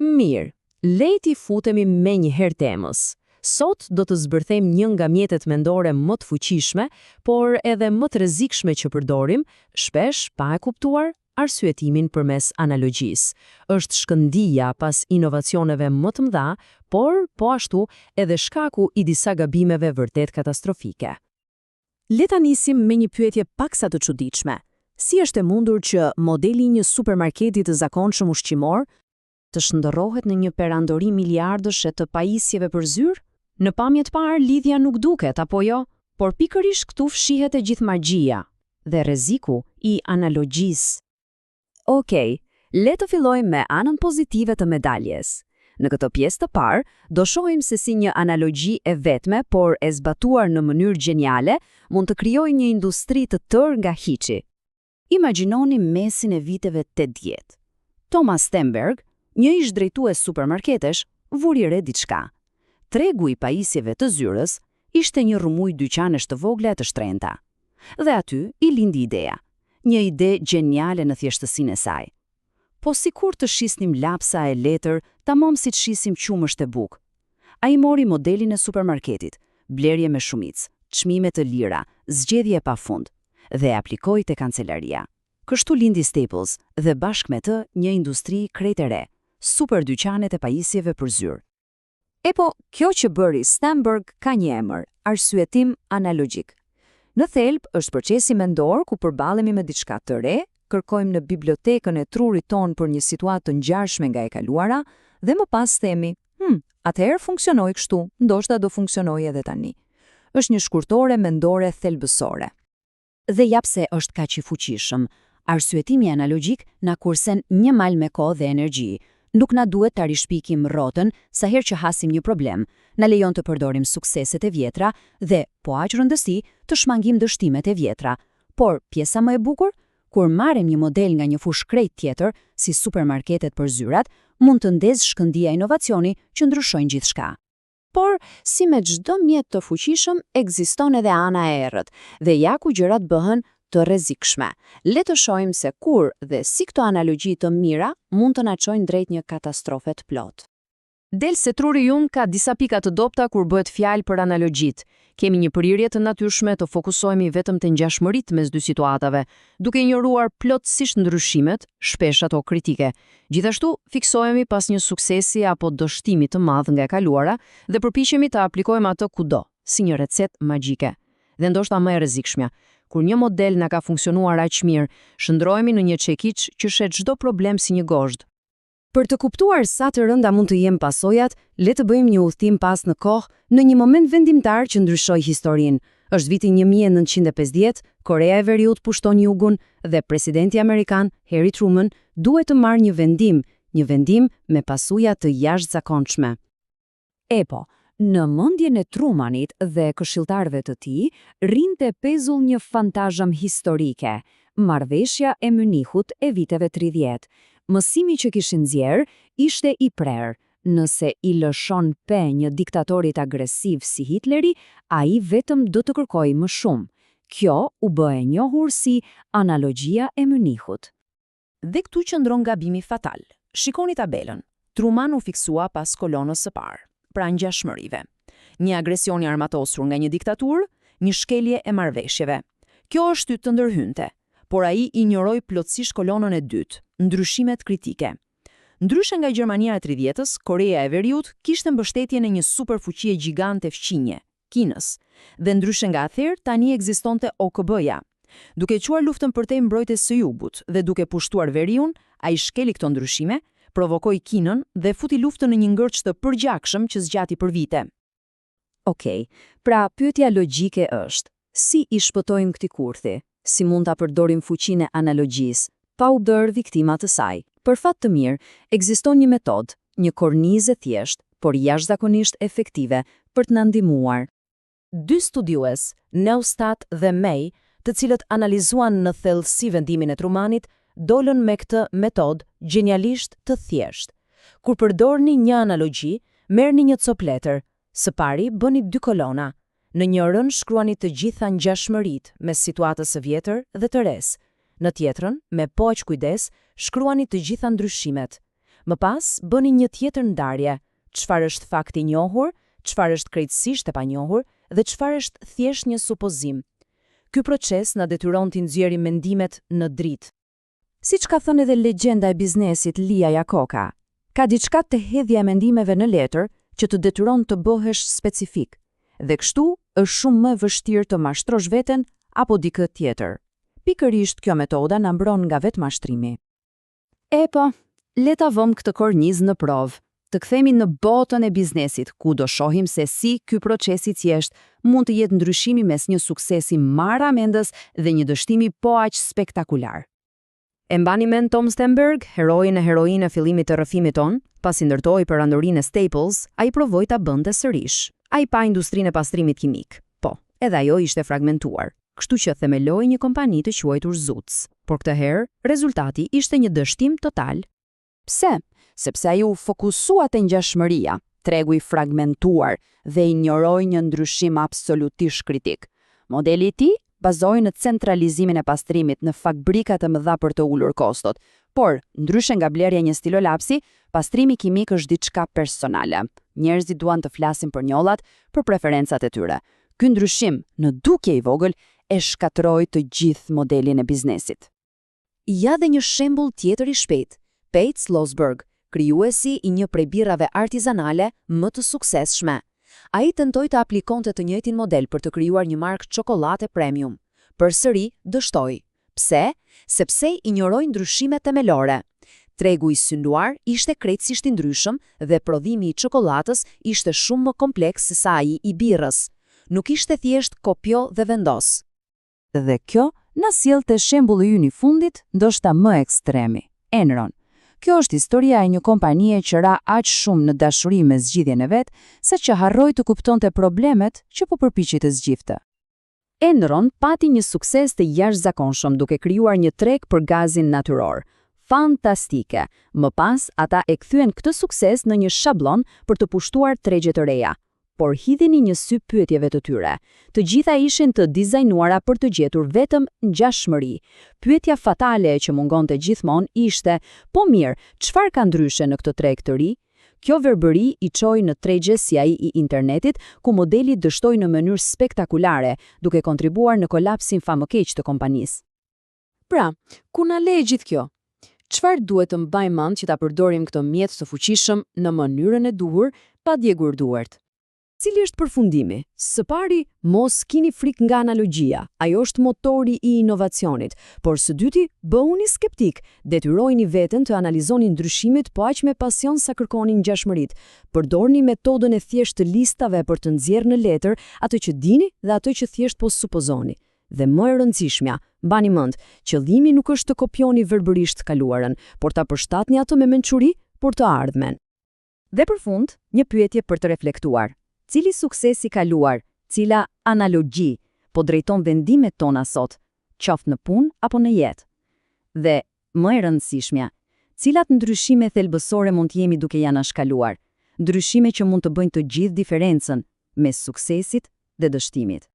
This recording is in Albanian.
Mirë, lejti futemi me një herë temës. Sot do të zbërthejmë një nga mjetet mendore më të fuqishme, por edhe më të rrezikshme që përdorim, shpesh pa e kuptuar arsyetimin përmes analogjisë. Është shkëndija pas inovacioneve më të mëdha, por po ashtu edhe shkaku i disa gabimeve vërtet katastrofike. Le ta nisim me një pyetje paksa të çuditshme. Si është e mundur që modeli i një supermarketi të zakonshëm ushqimor të shndërrohet në një perandori miliardësh të pajisjeve për zyrë? Në pamje të parë lidhja nuk duket, apo jo? Por pikërisht këtu fshihet e gjithë magjia dhe rreziku i analogjisë. Okej, le të fillojmë me anën pozitive të medaljes. Në këtë pjesë të parë, do shohim se si një analogji e vetme, por e zbatuar në mënyrë geniale, mund të krijojë një industri të tërë nga hiçi. Imagjinoni mesin e viteve 80. Thomas Stenberg, një ish drejtues supermarketesh, vuri re diçka. Tregu i pajisjeve të zyrës ishte një rrumuj dyqanesh të vogla të shtrenjta. Dhe aty i lindi ideja, një ide geniale në thjeshtësinë e saj. Po sikur të shisnim lapsa e letër, tamam si të shisim qumësht e bukë. Ai mori modelin e supermarketit, blerje me shumicë, çmime të lira, zgjedhje pafund, dhe e aplikoi te kancelaria. Kështu lindi Staples dhe bashkë me të një industri krejt e re, super dyqanet e pajisjeve për zyrë. E po, kjo që bëri Stenberg ka një emër, arsyetim analogjik. Në thelb është procesi mendor ku përballemi me diçka të re, kërkojmë në bibliotekën e trurit ton për një situatë të ngjarshme nga e kaluara dhe më pas themi, atëherë funksionoi kështu, ndoshta do funksionojë edhe tani. Është një shkurtore mendore thelbësore. Dhe jap se është kaq i fuqishëm, arsyetimi analogjik na kursen një mal me kohë dhe energji. Nuk na duhet ta rishpikim rrotën sa herë që hasim një problem, na lejon të përdorim sukseset e vjetra dhe, po aq rëndësi, të shmangim dështimet e vjetra. Por pjesa më e bukur, kur marrim një model nga një fushë krejt tjetër, si supermarketet për zyrat, mund të ndezë shkëndia inovacioni që ndryshojnë gjithçka. Por, si me çdo mjet të fuqishëm, ekziston edhe ana e errët, dhe ja ku gjërat bëhen të rrezikshme. Le të shohim se kur dhe si këto analogji të mira mund të na çojnë drejt një katastrofe të plotë. Del se truri ynë ka disa pika të dobta kur bëhet fjalë për analogjit. Kemi një prirje të natyrshme të fokusohemi vetëm te ngjashmëritë mes dy situatave, duke ignoruar plotësisht ndryshimet, shpesh ato kritike. Gjithashtu, fiksohemi pas një suksesi apo dështimi të madh nga e kaluara dhe përpiqemi ta aplikojmë atë kudo, si një recetë magjike. Dhe ndoshta më e rrezikshmja, kur një model na ka funksionuar aq mirë, shndrohemi në një çekiç që shet çdo problem si një gozhd. Për të kuptuar sa të rënda mund të jenë pasojat, le të bëjmë një udhtim pas në kohë në një moment vendimtar që ndryshoi historinë. Është viti 1950, Korea e Veriut pushton Jugun dhe presidenti amerikan Harry Truman duhet të marrë një vendim me pasuja të jashtëzakonshme. Po, në mendjen e Trumanit dhe këshilltarëve të tij, rinte pezull një fantazëm historike, marrëveshja e Munichut e viteve 30. Mësimi që kishin nxjerr ishte i prerë. Nëse i lëshon pe një diktatorit agresiv si Hitleri, ai vetëm do të kërkojë më shumë. Kjo u bë e njohur si analogjia e Munichut. Dhe këtu qëndron gabimi fatal. Shikoni tabelën. Truman u fiksua pas kolonës së parë, pra ngjashmërive. Një agresion i armatosur nga një diktaturë, një shkelje e marrëveshjeve. Kjo është të ndërhynte, por ai injoroi plotësisht kolonën e dytë, ndryshimet kritike. Ndryshe nga Gjermania e 30-s, Korea e Veriut kishte mbështetje në një superfuqie gjigante fqinje, Kinës, dhe ndryshe nga atëherë tani ekzistonte OKB-ja. Duke quar luftën përtej mbrojtjes së Jugut dhe duke pushtuar Veriun, ai shkeli këto ndryshime, provokoi Kinën dhe futi luftën në një ngërç të përgjakshëm që zgjati për vite. Okej, pra pyetja logjike është, si i shpëtojmë këtij kurthi? Si mund ta përdorim fuqinë e analogjisë, pa u bërë viktima të saj? Për fat të mirë, ekziston një metodë, një kornizë e thjeshtë, por jashtëzakonisht efektive për të na ndihmuar. Dy studiues, Neustadt dhe May, të cilët analizuan në thellësi vendimin e Trumanit, dolën me këtë metodë genialisht të thjeshtë. Kur përdorni një analogji, merrni një copë letër. Së pari bëni 2 kolona. Në njërin shkruani të gjitha ngjashmëritë mes situatës së vjetër dhe të res. Në tjetrën, me poq kujdes, shkruani të gjitha ndryshimet. Më pas, bëni një tjetër ndarje, çfarë është fakti i njohur, çfarë është krejtësisht e panjohur dhe çfarë është thjesht një supozim. Ky proces na detyron të nxjerrim mendimet në dritë. Siç ka thënë edhe legjenda e biznesit Lia Iacocca, ka diçka te hedhja e mendimeve në letër që të detyron të bëhesh specifik. Dhe kështu është shumë më vështirë të mashtrosh veten apo dikë tjetër. Pikërisht kjo metoda na mbron nga vetë mashtrimi. Po, le ta vëmë këtë kornizë në provë. Të kthehemi në botën e biznesit, ku do shohim se si ky proces i thjesht mund të jetë ndryshimi mes një suksesi marramendës dhe një dështimi po aq spektakular. E mbani mend Tom Stenberg, heroin e heroinë e fillimit të rrëfimit ton, pasi ndërtoi perandorinë e Staples, ai provoi ta bënte sërish. Ai pa industrinë e pastrimit kimik. Po, edhe ajo ishte fragmentuar. Kështu që themeloi një kompani të quajtur Zutz. Por këtë herë, rezultati ishte një dështim total. Pse? Sepse ai u fokusua te ngjashmëria, tregu i fragmentuar dhe injoroi një ndryshim absolutisht kritik. Modeli i tij bazohej në centralizimin e pastrimit në fabrika të mëdha për të ulur kostot. Por, ndryshe nga blerja një stilolapsi, pastrimi kimik është diçka personale. Njerëzit duan të flasin për njollat, për preferencat e tyre. Ky ndryshim, në dukje i vogël, e shkatroi të gjithë modelin e biznesit. Ja dhe një shembull tjetër i shpejt. Pate Slosberg, krijuesi i një prej birrave artizanale më të suksesshme. Ai tentoi të aplikonte të njëjtin model për të krijuar një markë çokolate premium. Përsëri dështoi. Pse? Sepse injoroi ndryshimet themelore. Tregu i synduar ishte krejtësisht i ndryshëm dhe prodhimi i çokoladës ishte shumë më kompleks se sa ai i birrës. Nuk ishte thjesht kopjo dhe vendos. Dhe kjo na sjell te shembulli ynë i fundit, ndoshta më ekstremi, Enron. Kjo është historia e një kompanie që ra aq shumë në dashuri me zgjidhjen e vet, saqë harroi të kuptonte problemet që po përpiqej të zgjidhte. Enron pati një sukses të jashtëzakonshëm duke krijuar një treg për gazin natyror. Fantastike. Më pas, ata e kthyen këtë sukses në një shablon për të pushtuar tregje të reja. Por hidheni një sy pyetjeve të tyre. Të gjitha ishin të dizajnuara për të gjetur vetëm ngjashmëri. Pyetja fatale që mungonte gjithmonë ishte: po mirë, çfarë ka ndryshe në këtë treg të ri? Kjo verbëri i çoi në tregje si ai i internetit, ku modeli dështoi në mënyrë spektakulare, duke kontribuar në kolapsin famëkeq të kompanisë. Pra, ku na le gjithë kjo? Çfarë duhet të mbajmë mend që ta përdorim këtë mjet të fuqishëm në mënyrën e duhur, pa djegur duart? Cili është përfundimi? Së pari, mos kini frikë nga analogjia, ajo është motori i inovacionit, por së dyti, bëhuni skeptik, detyrojini veten të analizoni ndryshimet po aq me pasion sa kërkoni ngjashmërit. Përdorni metodën e thjeshtë të listave për të nxjerrë në letër atë që dini dhe atë që thjesht po supozoni. Dhe më e rëndësishmja, mbani mend, qëllimi nuk është të kopjoni verbërisht të kaluarën, por ta përshtatni atë me mençuri për të ardhmen. Dhe për fund, një pyetje për të reflektuar. Cili sukses i kaluar, cila analogji po drejton vendimet tona sot, qoftë në punë apo në jetë? Dhe, më e rëndësishmja, cilat ndryshime thelbësore mund të jemi duke ja anashkaluar? Ndryshime që mund të bëjnë të gjithë diferencën mes suksesit dhe dështimit.